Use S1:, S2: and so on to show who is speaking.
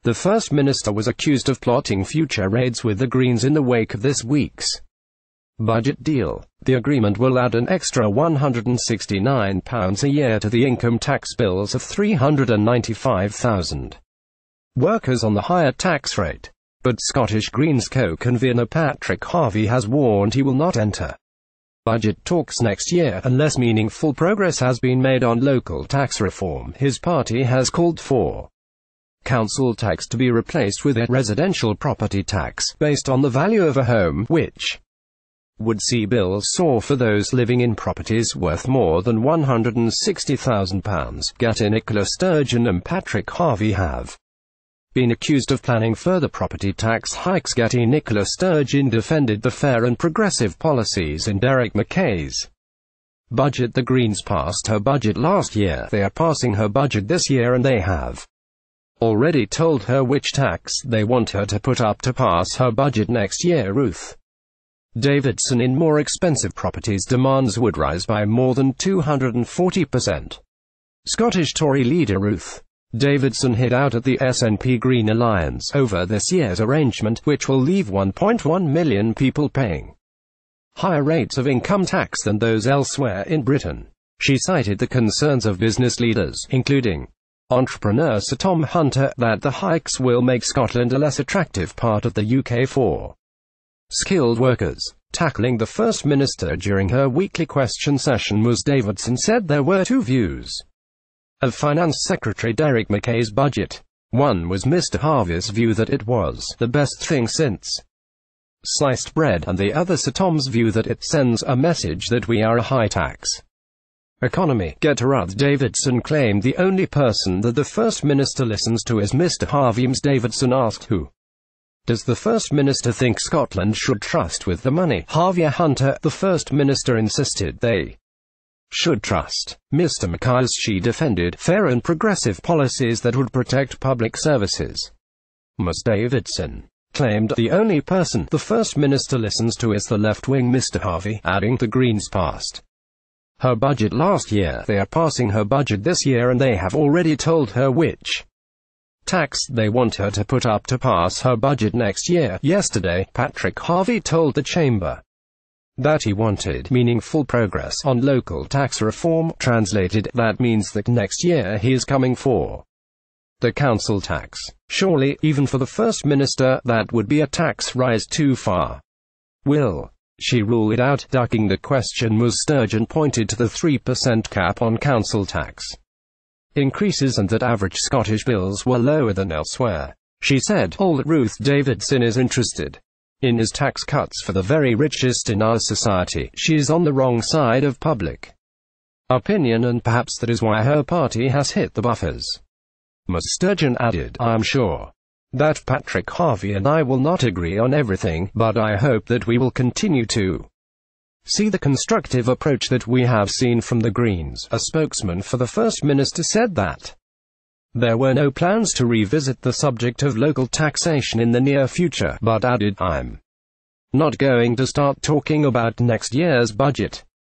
S1: The First Minister was accused of plotting future raids with the Greens in the wake of this week's budget deal. The agreement will add an extra £169 a year to the income tax bills of 395,000 workers on the higher tax rate. But Scottish Greens co-convener Patrick Harvie has warned he will not enter budget talks next year unless meaningful progress has been made on local tax reform. His party has called for council tax to be replaced with a residential property tax based on the value of a home, which would see bills soar for those living in properties worth more than £160,000. Gatti Nicola Sturgeon and Patrick Harvie have been accused of planning further property tax hikes. Gatti Nicola Sturgeon defended the fair and progressive policies in Derek Mackay's budget. The Greens passed her budget last year. They are passing her budget this year, and they have already told her which tax they want her to put up to pass her budget next year. Ruth Davidson in more expensive properties demands would rise by more than 240%. Scottish Tory leader Ruth Davidson hit out at the SNP Green Alliance over this year's arrangement, which will leave 1.1 million people paying higher rates of income tax than those elsewhere in Britain. She cited the concerns of business leaders, including entrepreneur Sir Tom Hunter, that the hikes will make Scotland a less attractive part of the UK for skilled workers. Tackling the First Minister during her weekly question session, Ms Davidson said there were two views of Finance Secretary Derek Mackay's budget. One was Mr Harvie's view that it was the best thing since sliced bread, and the other Sir Tom's view that it sends a message that we are a high-tax economy. Ruth Davidson claimed the only person that the First Minister listens to is Mr Harvie. Ms Davidson asked, who does the First Minister think Scotland should trust with the money? Harvie Hunter, the First Minister, insisted they should trust Mr Mackay as she defended fair and progressive policies that would protect public services. Ms Davidson claimed the only person the First Minister listens to is the left-wing Mr Harvie, adding the Greens passed her budget last year. They are passing her budget this year, and they have already told her which tax they want her to put up to pass her budget next year. Yesterday, Patrick Harvie told the Chamber that he wanted meaningful progress on local tax reform. Translated, that means that next year he is coming for the council tax. Surely, even for the First Minister, that would be a tax rise too far. Will she rule it out? Ducking the question, Ms Sturgeon pointed to the 3% cap on council tax increases and that average Scottish bills were lower than elsewhere. She said, all that Ruth Davidson is interested in is tax cuts for the very richest in our society. She is on the wrong side of public opinion, and perhaps that is why her party has hit the buffers. Ms Sturgeon added, I am sure that Patrick Harvie and I will not agree on everything, but I hope that we will continue to see the constructive approach that we have seen from the Greens. A spokesman for the First Minister said that there were no plans to revisit the subject of local taxation in the near future, but added, I'm not going to start talking about next year's budget